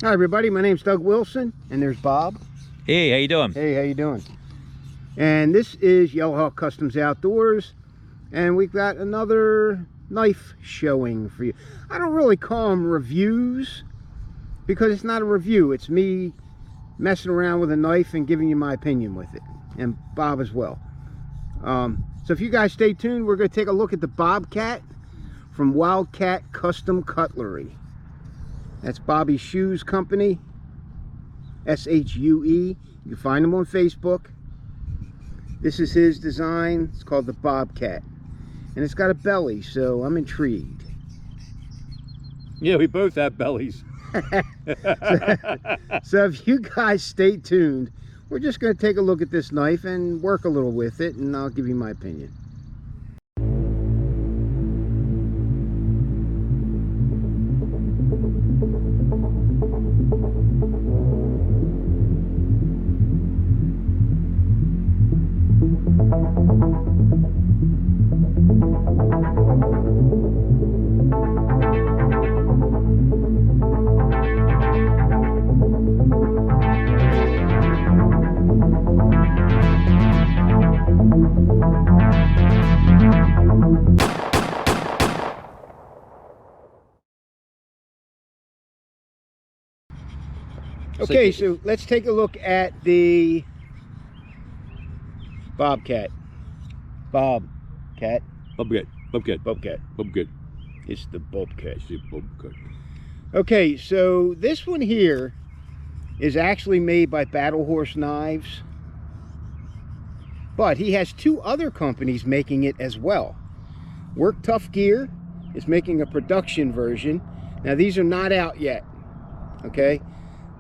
Hi everybody, my name's Doug Wilson, and there's Bob. Hey, how you doing? Hey, how you doing? And this is Yellow Hawk Customs Outdoors, and we've got another knife showing for you. I don't really call them reviews, because it's not a review. It's me messing around with a knife and giving you my opinion with it, and Bob as well. So if you guys stay tuned, we're going to take a look at the Bobcat from Wildcat Custom Cutlery. That's Bobby Shue's company, S-H-U-E. You can find him on Facebook. This is his design. It's called the Bobcat, and it's got a belly, so I'm intrigued. Yeah, we both have bellies. So if you guys stay tuned, we're just going to take a look at this knife and work a little with it, and I'll give you my opinion. Okay, so let's take a look at the Bobcat. Bobcat. Bobcat. It's the Bobcat. It's the Bobcat. Okay, so this one here is actually made by Battle Horse Knives, but he has two other companies making it as well. Work Tough Gear is making a production version. Now these are not out yet, okay?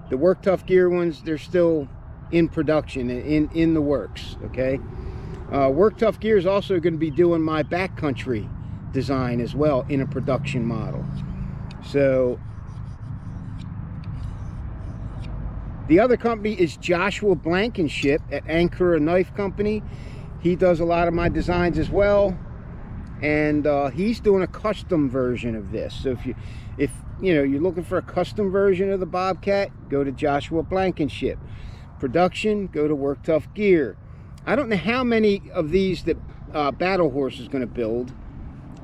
The Work Tough Gear ones, they're still in production, in the works, okay? Work Tough Gear is also going to be doing my backcountry design as well in a production model. So the other company is Joshua Blankenship at Ankara Knife Company. He does a lot of my designs as well, and he's doing a custom version of this. So if you know you're looking for a custom version of the Bobcat, go to Joshua Blankenship. Production, go to Work Tough Gear. I don't know how many of these that Battle Horse is going to build,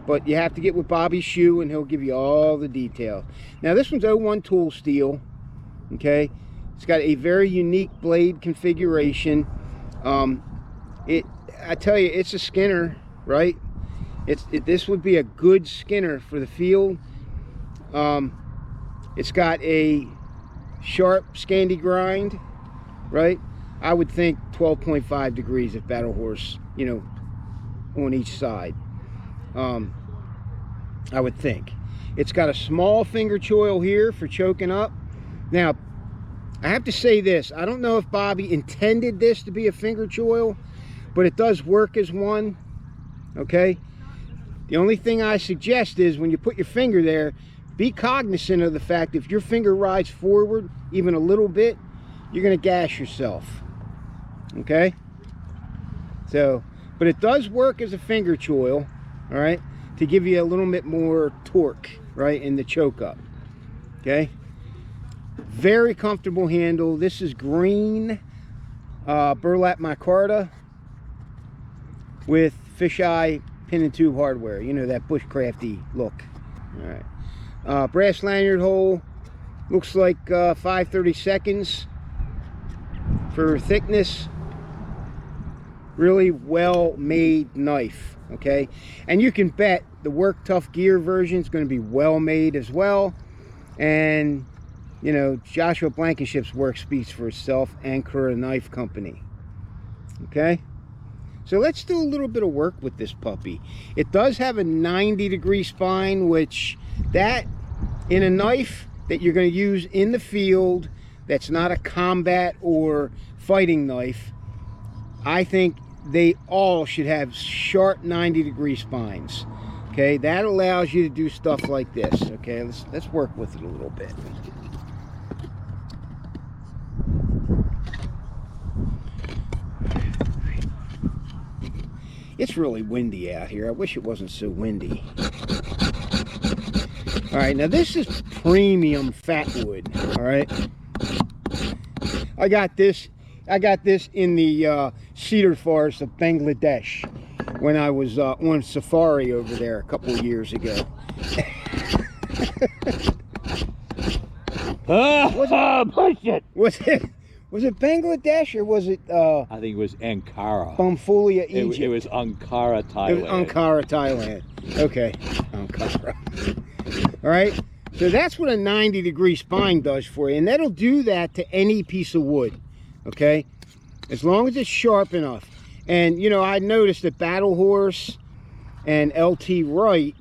but you have to get with Bobby Shue and he'll give you all the details. Now this one's 01 tool steel, okay? It's got a very unique blade configuration. I tell you, it's a skinner, right? This would be a good skinner for the field. It's got a sharp Scandi grind, right? I would think 12.5 degrees at Battle Horse, you know, on each side. I would think. It's got a small finger choil here for choking up. Now, I have to say this. I don't know if Bobby intended this to be a finger choil, but it does work as one, okay? The only thing I suggest is when you put your finger there, be cognizant of the fact if your finger rides forward even a little bit, you're going to gash yourself, okay? So, but it does work as a finger choil, all right, to give you a little bit more torque, right, in the choke up, okay? Very comfortable handle. This is green burlap micarta with fisheye pin and tube hardware, you know, that bushcrafty look. All right. Brass lanyard hole, looks like 5/32 for thickness. Really well made knife, okay? And you can bet the Work Tough Gear version is going to be well made as well. And you know, Joshua Blankenship's work speaks for itself. Ankara Knife Company, okay? So let's do a little bit of work with this puppy. It does have a 90-degree spine, which that in a knife that you're going to use in the field that's not a combat or fighting knife, I think they all should have sharp 90-degree spines, okay? That allows you to do stuff like this, okay? Let's work with it a little bit. It's really windy out here. I wish it wasn't so windy. All right, now this is premium fat wood. All right, I got this in the cedar forest of Bangladesh when I was on safari over there a couple of years ago. Bullshit. Was it Bangladesh or was it I think it was Ankara. Bumfulia, Egypt? It was Ankara, Thailand. It was Ankara, Thailand. Okay, Ankara. All right, so that's what a 90-degree spine does for you, and that'll do that to any piece of wood. Okay, as long as it's sharp enough. And you know, I noticed that Battle Horse and LT Wright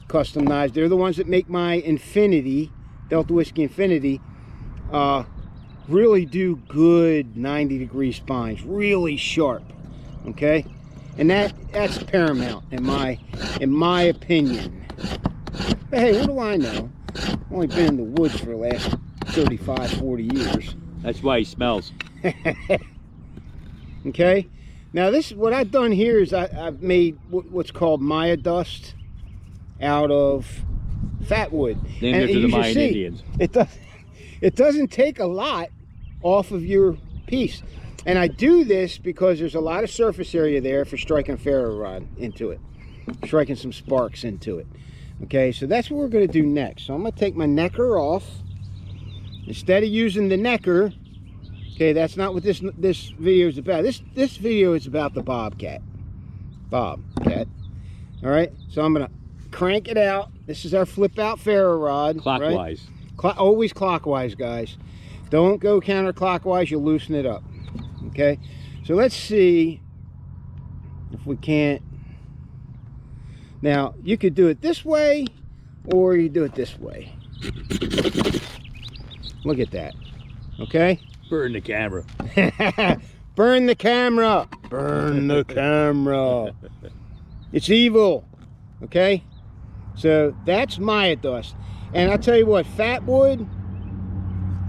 custom knives, they're the ones that make my Infinity, Delta Whiskey Infinity, really do good 90-degree spines, really sharp. Okay, and that's paramount in my opinion. But hey, what do I know? I've only been in the woods for the last 35, 40 years. That's why he smells. Okay, now this, what I've done here is I've made what's called Maya dust out of fat wood. Named after the Mayan Indians. It doesn't take a lot off of your piece, and I do this because there's a lot of surface area there for striking a ferro rod into it, striking some sparks into it. Okay, so that's what we're going to do next. So I'm going to take my necker off. Instead of using the necker, okay, that's not what this video is about. This video is about the Bobcat. Bobcat. All right, so I'm going to crank it out. This is our flip out ferro rod. Clockwise. Right? Always clockwise, guys. Don't go counterclockwise, you'll loosen it up. Okay, so let's see if we can't. Now, you could do it this way, or you do it this way. Look at that. Okay? Burn the camera. Burn the camera. Burn the camera. It's evil. Okay? So, that's Maya dust. And I'll tell you what, fat wood,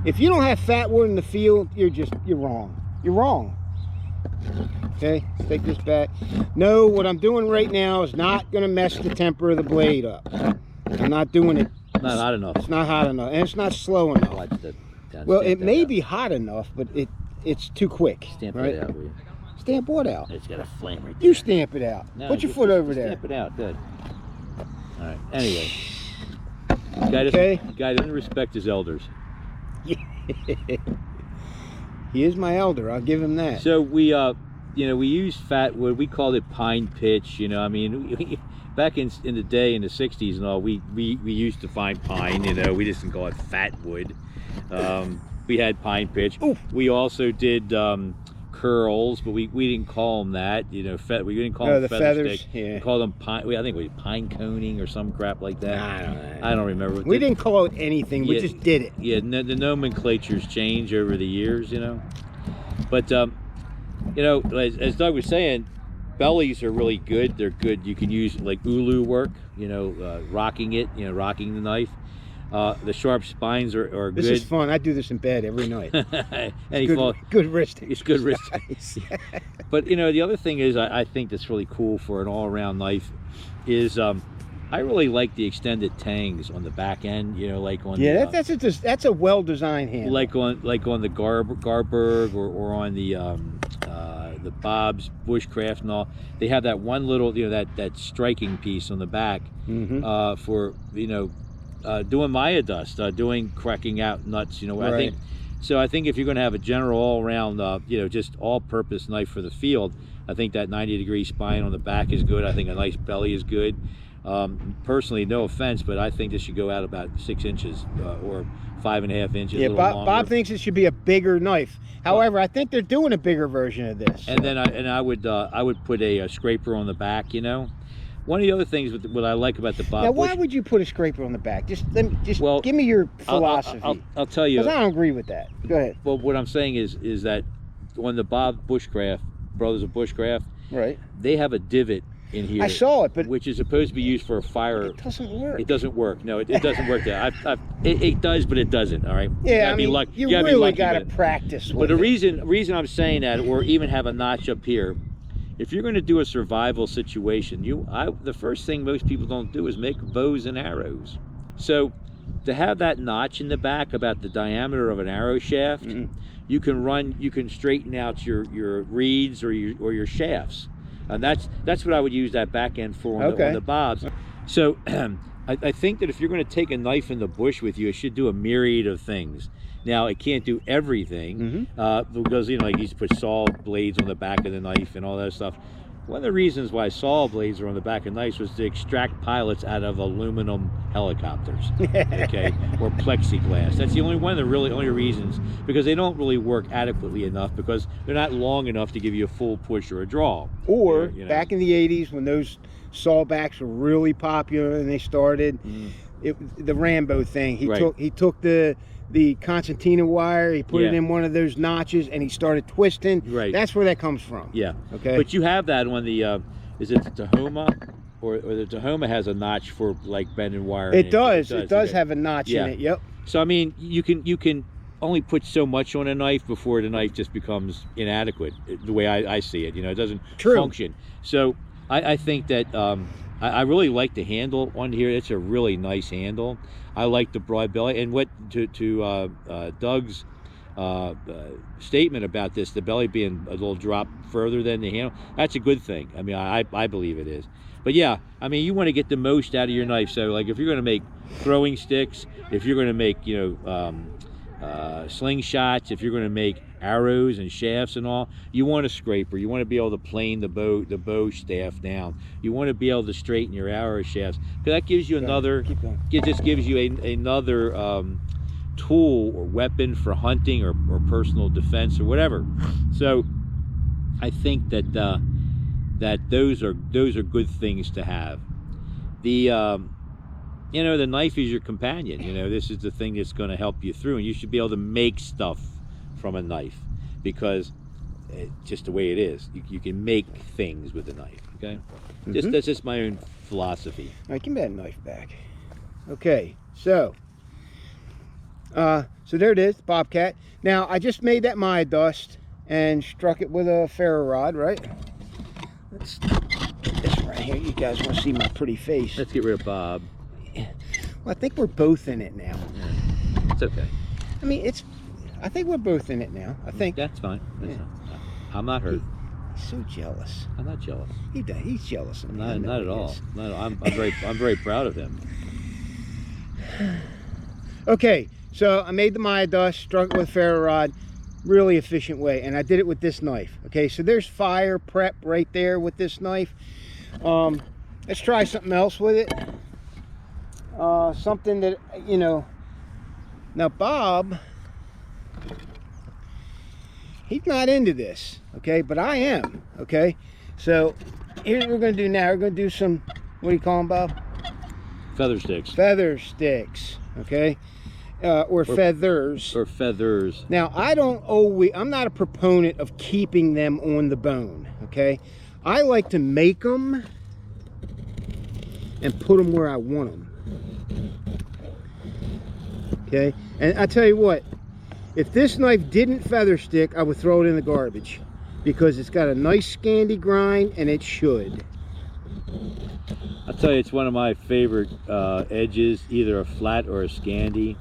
if you don't have fat wood in the field, you're wrong. You're wrong. Okay, let's take this back. No, what I'm doing right now is not going to mess the temper of the blade up. I'm not doing it. Not hot enough. It's not hot enough, and it's not slow enough. Well, it may be hot enough, but it's too quick. Stamp right? it out, will you? Stamp what out? It's got a flame right there. You stamp it out. No, Put your foot over there. Stamp it out, good. All right, anyway. Guy doesn't respect his elders. He is my elder, I'll give him that. So we, you know, we use fat wood. We called it pine pitch. You know, I mean, back in the day in the '60s and all, we used to find pine. You know, we just didn't call it fat wood. We had pine pitch. Ooh. We also did curls, but we didn't call them that. You know, we didn't call them feathers. Yeah. We called them pine. I think it was pine coning or some crap like that. I don't remember. We didn't call it anything. We just did it. Yeah, the nomenclatures change over the years. You know, but you know, as Doug was saying, bellies are really good. They're good. You can use like ulu work. You know, rocking it. You know, rocking the knife. The sharp spines are good. This is fun. I do this in bed every night. Good wristing. It's good wristing. But you know, the other thing is, I think that's really cool for an all-around knife is I really like the extended tangs on the back end. You know, like on that's a well-designed handle. Like on the Garberg or on the Bob's Bushcraft and all. They have that one little, you know, that striking piece on the back for, you know, doing Maya dust, doing cracking out nuts, you know. Right. I think if you're going to have a general all-around, you know, just all-purpose knife for the field, I think that 90-degree spine on the back is good. I think a nice belly is good. Personally, no offense, but I think this should go out about 6 inches or 5.5 inches. Yeah, Bob thinks it should be a bigger knife. However, I think they're doing a bigger version of this. And then I would put a scraper on the back, you know. One of the other things what I like about the Bob Now, why would you put a scraper on the back? Just give me your philosophy. I'll tell you. Because I don't agree with that. Go ahead. Well, what I'm saying is that on the Bob Bushcraft, Brothers of Bushcraft, right, they have a divot in here. I saw it, but which is supposed to be used for a fire. It doesn't work. It doesn't work. No, it doesn't work there. It does, but it doesn't. All right. Yeah, you really got to practice. But the reason I'm saying that, or even have a notch up here, if you're going to do a survival situation, the first thing most people don't do is make bows and arrows. So to have that notch in the back about the diameter of an arrow shaft, you can straighten out your reeds or your shafts, and that's what I would use that back end for on the bobs. So I think that if you're going to take a knife in the bush with you, it should do a myriad of things. Now, it can't do everything because, you know, like you used to put saw blades on the back of the knife and all that stuff. One of the reasons why saw blades are on the back of knives was to extract pilots out of aluminum helicopters, okay, or plexiglass. That's the only one of the only reasons, because they don't really work adequately enough because they're not long enough to give you a full push or a draw. Or you know, back in the 80s when those sawbacks were really popular and they started, the Rambo thing. He took the concertina wire, he put it in one of those notches, and he started twisting. Right. That's where that comes from. Yeah. Okay. But you have that on the, is it the Tahoma? Or the Tahoma has a notch for like bending wire. It does. It does have a notch in it. Yep. So I mean, you can only put so much on a knife before the knife just becomes inadequate. The way I see it, you know, it doesn't function. So I think that I really like the handle on here. It's a really nice handle. I like the broad belly, and what to Doug's statement about this, the belly being a little drop further than the handle, that's a good thing. I mean, I believe it is. But yeah, I mean, you want to get the most out of your knife. So like if you're going to make throwing sticks, if you're going to make, you know, slingshots, if you're going to make arrows and shafts and all, you want a scraper. You want to be able to plane the bow staff down. You want to be able to straighten your arrow shafts, because that gives you another, it just gives you another tool or weapon for hunting or personal defense or whatever. So I think that that those are good things to have. The you know, the knife is your companion. You know, this is the thing that's going to help you through, and you should be able to make stuff from a knife, because it's just the way it is. You can make things with a knife. Okay, that's just my own philosophy. All right, give me that knife back. Okay, so there it is, Bobcat. Now I just made that Maya dust and struck it with a ferro rod, right? Let's get this right here. You guys want to see my pretty face? Let's get rid of Bob. Well, I think we're both in it now. Yeah. It's okay. I mean, I think we're both in it now. I think that's fine. I'm not hurt. He's so jealous. I'm not jealous. He's jealous of me. Not at all. No, I'm very proud of him. Okay, so I made the Maya dust, struck it with a ferro rod, really efficient way, and I did it with this knife. Okay, so there's fire prep right there with this knife. Let's try something else with it. Something that, you know, now Bob, he's not into this, okay, but I am. Okay, so here's what we're going to do now. We're going to do some, what do you call them, Bob? Feather sticks. Feather sticks, okay, or feathers. Or feathers. Now, I'm not a proponent of keeping them on the bone, okay? I like to make them and put them where I want them. Okay, and I tell you what, if this knife didn't feather stick, I would throw it in the garbage, because it's got a nice Scandi grind, and it should. I'll tell you, it's one of my favorite edges, either a flat or a Scandi.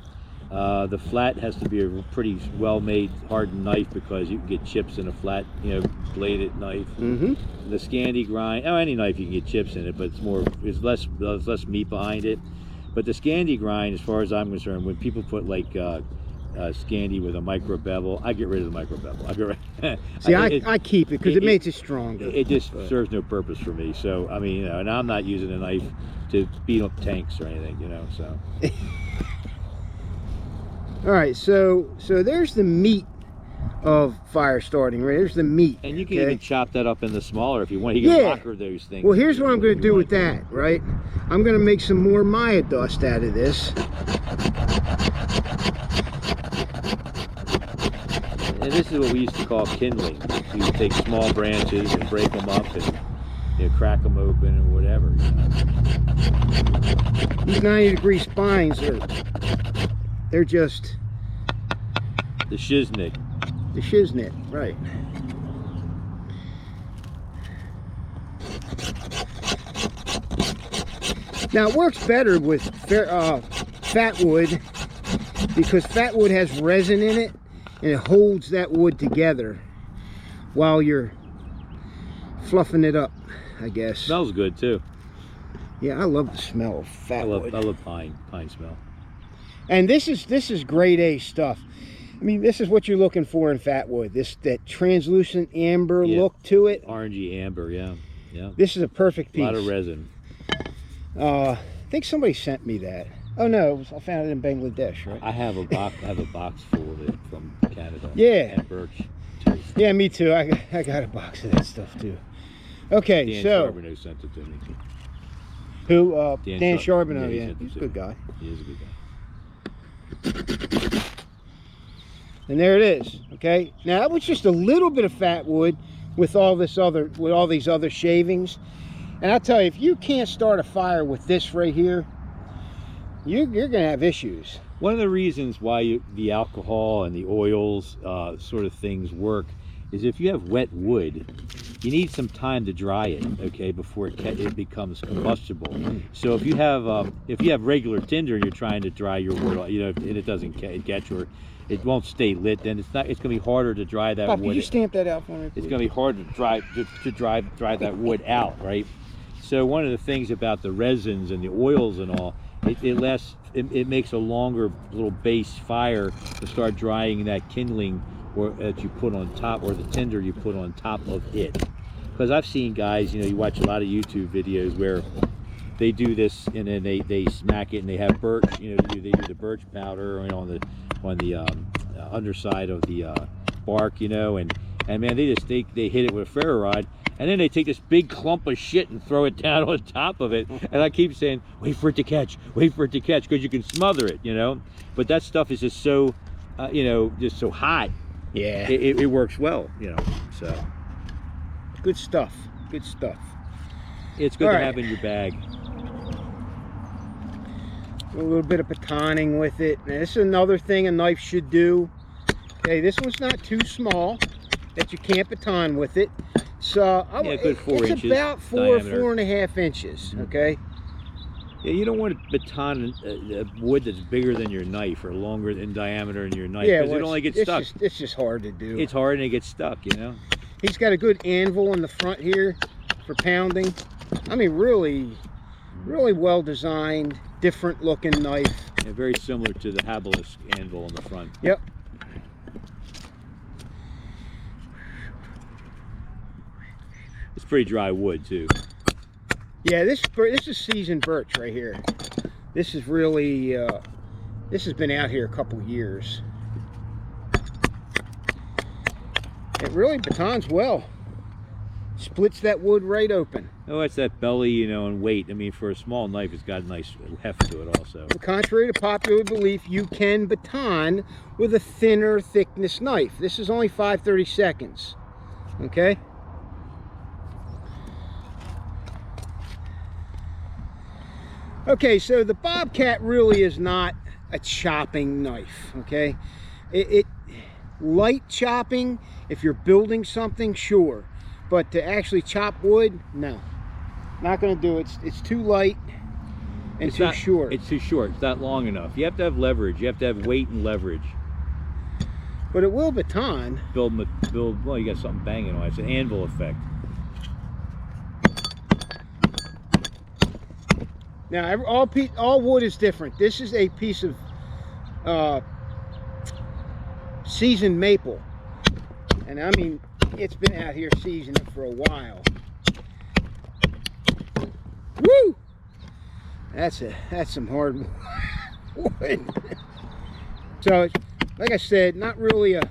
The flat has to be a pretty well-made hardened knife, because you can get chips in a flat, you know, bladed knife. The Scandi grind, any knife you can get chips in it, but there's less meat behind it. But the Scandi grind, as far as I'm concerned, when people put like Scandi with a micro bevel, I get rid of the micro bevel. See, I keep it because it makes it stronger. It just serves no purpose for me. So I mean, you know, and I'm not using a knife to beat up tanks or anything, you know. So. All right, so there's the meat of fire starting, right? There's the meat. And you can even chop that up into smaller if you want. You can rocker those things. Well, here's what I'm going to do with that, right? I'm going to make some more Maya dust out of this. And this is what we used to call kindling. So you take small branches and break them up and, you know, crack them open or whatever. You know? These 90-degree spines they're just the shiznit. The shiznit, right. Now it works better with fat wood, because fat wood has resin in it and it holds that wood together while you're fluffing it up, I guess. Smells good too. Yeah, I love the smell of fat wood. I love pine smell. And this is grade A stuff. I mean, this is what you're looking for in fat wood. That translucent amber look to it. Orangey amber, yeah. This is a perfect piece. A lot of resin. I think somebody sent me that. Oh no, I found it in Bangladesh, right? I have a box full of it from Canada. Yeah. And birch. Yeah, me too. I got a box of that stuff too. Okay, Dan so Charbonneau sent it to me. who? Dan Charbonneau. Yeah, he's a good guy. He is a good guy. And there it is. Okay, now that was just a little bit of fat wood with all these other shavings. And I'll tell you, if you can't start a fire with this right here, you're gonna have issues. One of the reasons why the alcohol and the oils sort of things work is if you have wet wood, you need some time to dry it, okay, before it becomes combustible. So if you have regular tinder and you're trying to dry your wood, you know, and it doesn't catch or it won't stay lit, then it's going to be harder to dry that Pop, wood. Can you stamp that out for me, please? It's going to be hard to dry that wood out, right? So one of the things about the resins and the oils and all, it makes a longer little base fire to start drying that kindling that you put on top, or the tinder you put on top of it. Because I've seen guys, you know, you watch a lot of YouTube videos where they do this and then they smack it and they have birch, you know, they do the birch powder, you know, on the underside of the bark, you know, and man, they hit it with a ferro rod, and then they take this big clump of shit and throw it down on top of it. And I keep saying, wait for it to catch, because you can smother it, you know. But that stuff is just so, you know, just so hot. Yeah. It works well, you know. So good stuff. Good stuff. It's good to have in your bag. A little bit of batoning with it. Now, this is another thing a knife should do. Okay, this one's not too small that you can't baton with it. So good 4 inches. It's about 4.5 inches. Okay. Yeah, you don't want to baton a wood that's bigger than your knife or longer in diameter than your knife, because it only gets stuck. It's just hard to do. It's hard and it gets stuck, you know. He's got a good anvil in the front here for pounding. I mean, really well designed, different looking knife. Yeah, very similar to the Habilis anvil in the front. Yep. It's pretty dry wood too. Yeah, this is seasoned birch right here. This is really, this has been out here a couple years. It really batons well. Splits that wood right open. Oh, it's that belly, you know, and weight. I mean, for a small knife, it's got a nice heft to it also. Contrary to popular belief, you can baton with a thinner thickness knife. This is only 5/32. Okay? Okay, so the Bobcat really is not a chopping knife, okay? Light chopping, if you're building something, sure. But to actually chop wood, no. Not gonna do it. It's too light and too short. It's too short, it's not long enough. You have to have leverage, you have to have weight and leverage. But it will baton. Well, you got something banging on it. It's an anvil effect. Now, all wood is different. This is a piece of seasoned maple, and I mean, it's been out here seasoning for a while. Woo! That's some hard wood. So, like I said, not really a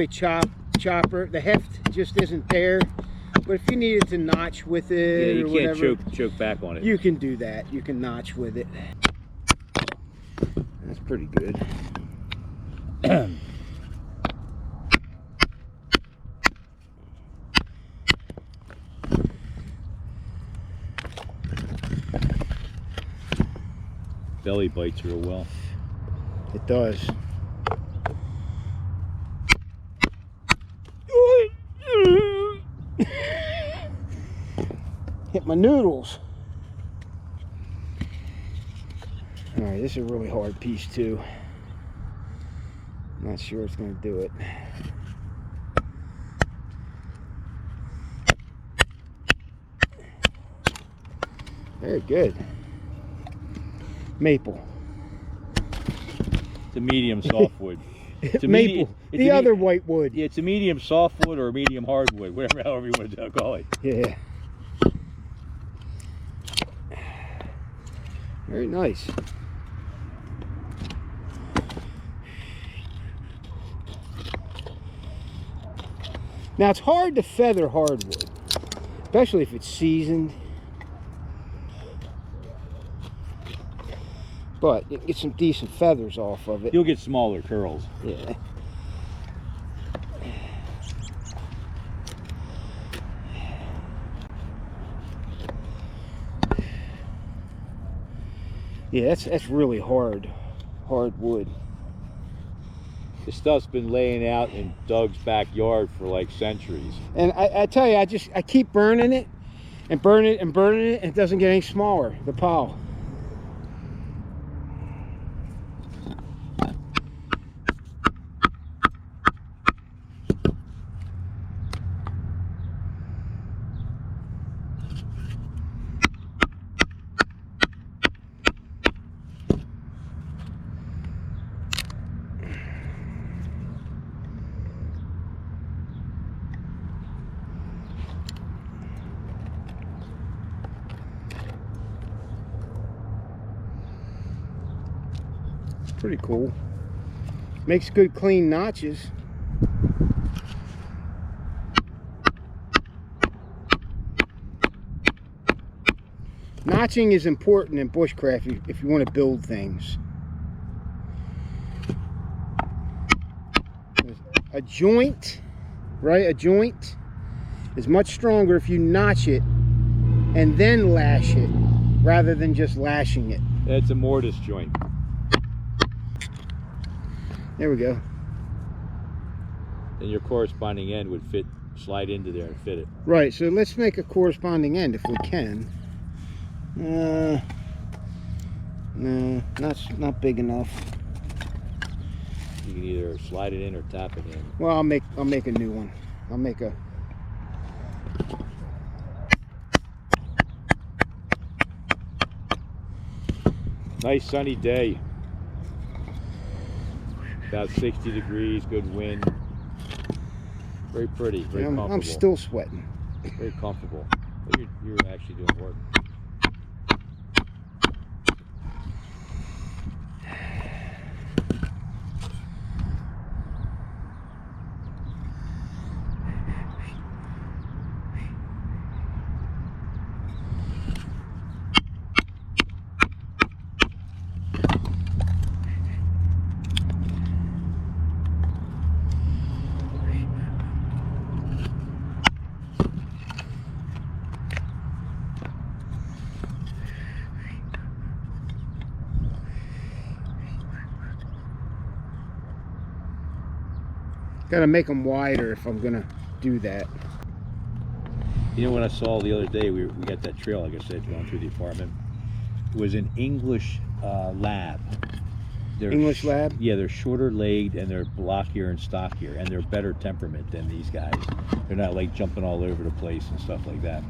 chopper. The heft just isn't there. But if you needed to notch with it, yeah, or whatever, you can't choke back on it. You can do that. You can notch with it. That's pretty good. Belly bites real well. It does. Hit my noodles. All right, this is a really hard piece too. Not sure it's going to do it. Very good. Maple. It's a medium softwood. It's a Maple. The other white wood. Yeah, it's a medium softwood or a medium hardwood, whatever, however you want to call it. Yeah. Very nice. Now it's hard to feather hardwood, especially if it's seasoned. But you can get some decent feathers off of it. You'll get smaller curls. Yeah. Yeah, that's really hard wood. This stuff's been laying out in Doug's backyard for like centuries. And I tell you, I keep burning it and burning it and burning it, and it doesn't get any smaller, the pile. Pretty cool. Makes good clean notches. Notching is important in bushcraft if you want to build things. A joint, right? A joint is much stronger if you notch it and then lash it rather than just lashing it. It's a mortise joint. There we go. And your corresponding end would fit, slide into there and fit it. Right, so let's make a corresponding end if we can. No, not big enough. You can either slide it in or tap it in. Well, I'll make a new one. I'll make a. Nice sunny day. About 60 degrees, good wind. Very pretty, very comfortable. I'm still sweating. Very comfortable. You're actually doing work. Gotta make them wider if I'm gonna do that. You know what I saw the other day? We got that trail, like I said, going through the apartment. It was an English lab. English lab? Yeah, they're shorter legged and they're blockier and stockier, and they're better temperament than these guys. They're not like jumping all over the place and stuff like that.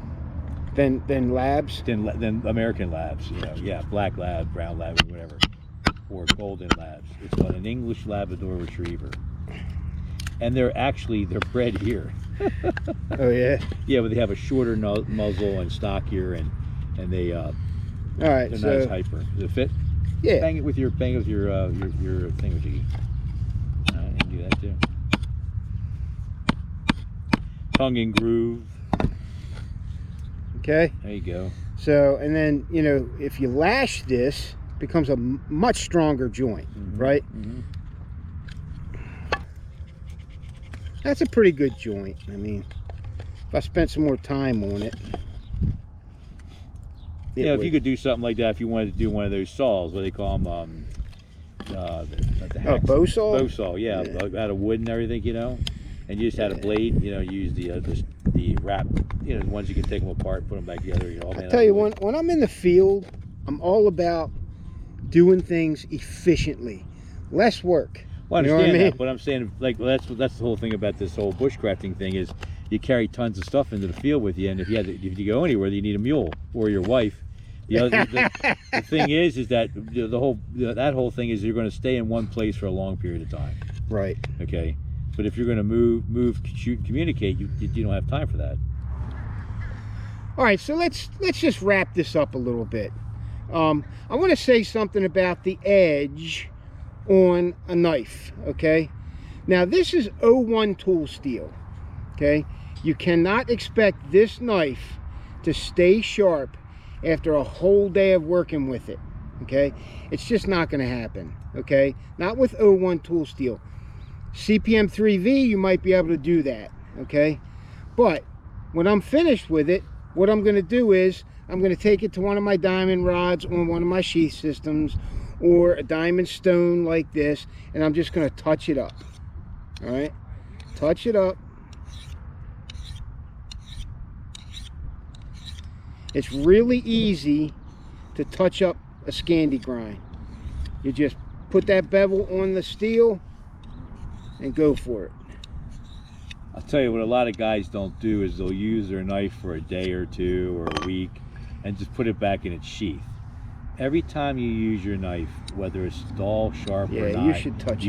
Than labs? Than American labs, you know. Yeah, black lab, brown lab, or whatever, or golden labs. It's called an English Labrador Retriever. And they're bred here. Oh yeah. Yeah, but they have a shorter muzzle and stockier, and they all right. they're So not as hyper. Does it fit? yeah. Bang it with your thingamajiggy. All right, and do that too. Tongue and groove. Okay. There you go. So and then if you lash this, it becomes a much stronger joint, right? Mm-hmm. That's a pretty good joint. I mean, if I spent some more time on it. Yeah, if you could do something like that, if you wanted to do one of those saws, what do they call them? Bow saw? Bow saw, yeah, out of wood and everything, and you just had a blade, use the wrap, the ones you can take them apart, put them back together. I tell you, when I'm in the field, I'm all about doing things efficiently. Less work. Well, I You know understand what I mean? that, but I'm saying, like, that's the whole thing about this whole bushcrafting thing is you carry tons of stuff into the field with you, and if you go anywhere, you need a mule or your wife. The thing is that that whole thing is you're going to stay in one place for a long period of time. Right. Okay, but if you're going to move, shoot, communicate, you don't have time for that. All right, so let's just wrap this up a little bit. I want to say something about the edge on a knife. Okay, now this is 01 tool steel. Okay, you cannot expect this knife to stay sharp after a whole day of working with it. Okay, it's just not going to happen. Okay, not with 01 tool steel. CPM 3V, you might be able to do that. Okay, but when I'm finished with it, what I'm going to do is I'm going to take it to one of my diamond rods on one of my sheath systems, or a diamond stone like this, and I'm just going to touch it up. All right, touch it up. It's really easy to touch up a Scandi grind. You just put that bevel on the steel and go for it. I'll tell you what a lot of guys don't do is they'll use their knife for a day or two or a week and just put it back in its sheath. Every time you use your knife, whether it's dull, sharp or not, you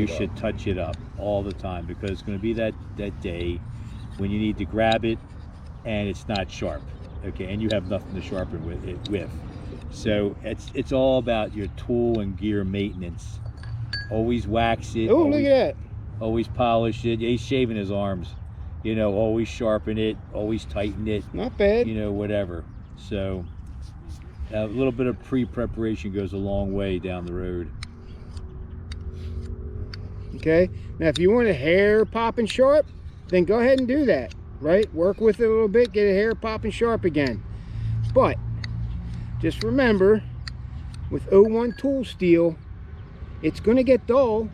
should touch it up all the time, because it's going to be that day when you need to grab it and it's not sharp. Okay, and you have nothing to sharpen with. So it's all about your tool and gear maintenance. Always wax it. Oh, look at that. Always polish it. Yeah, he's shaving his arms. You know, always sharpen it, always tighten it. Not bad. You know, whatever. So a little bit of pre-preparation goes a long way down the road. Okay, now if you want a hair popping sharp, then go ahead and do that. Right, work with it a little bit, get a hair popping sharp again. But just remember, with 01 tool steel, it's going to get dull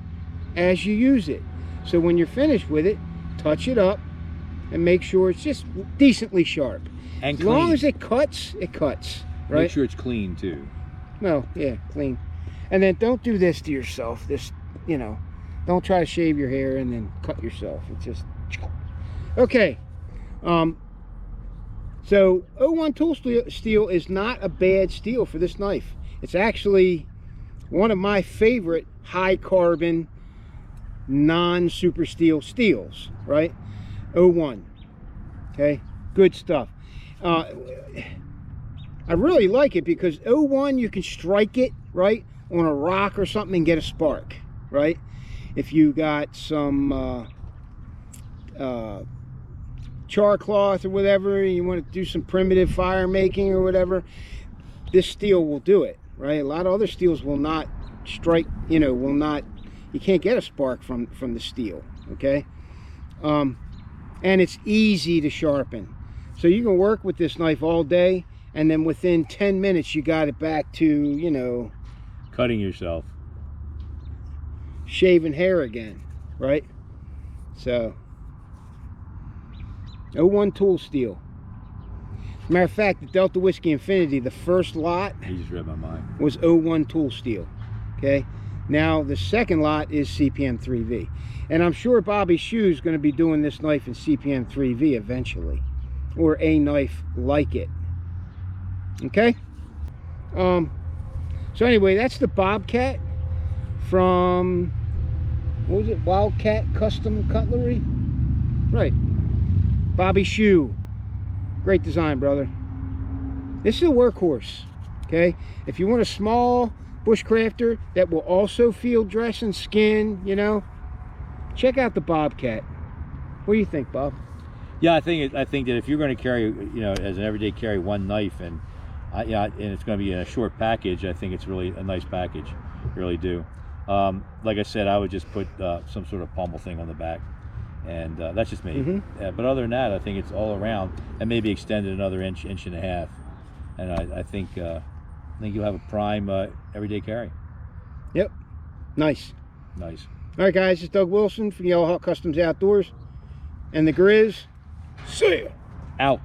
as you use it. So when you're finished with it, touch it up and make sure it's just decently sharp. And as long as it cuts, it cuts. Right? Make sure it's clean too. No, yeah, clean. And then don't do this to yourself. This, you know, don't try to shave your hair and then cut yourself. It's just okay. So 01 tool steel is not a bad steel for this knife. It's actually one of my favorite high carbon non-super steel steels, right? 01. Okay, good stuff. I really like it because 01 you can strike it right on a rock or something and get a spark, right? If you got some char cloth or whatever, you want to do some primitive fire making or whatever, this steel will do it, right? A lot of other steels will not strike, you know, you can't get a spark from the steel, okay? And it's easy to sharpen. So you can work with this knife all day, and then within 10 minutes you got it back to, you know, cutting yourself, shaving hair again, right? So 01 tool steel. As a matter of fact, the Delta Whiskey Infinity, the first lot, he just read my mind, was 01 tool steel. Okay, now the second lot is CPM 3V, and I'm sure Bobby Shoe's going to be doing this knife in CPM 3V eventually, or a knife like it. Okay, so anyway, that's the Bobcat from, what was it, Wildcat Custom Cutlery, right? Bobby Shoe, great design, brother. This is a workhorse. Okay, if you want a small bushcrafter that will also field dress and skin, you know, check out the Bobcat. What do you think, Bob? Yeah, I think that if you're going to carry, you know, as an everyday carry, one knife, and and it's going to be in a short package, I think it's really a nice package. I really do. Like I said, I would just put some sort of pommel thing on the back, and that's just me. But other than that, I think it's all around, and maybe extended another inch and a half, and I think you'll have a prime everyday carry. Yep, nice. Nice. All right, guys, it's Doug Wilson from Yellow Hawk Customs Outdoors, and the Grizz. See ya. Out.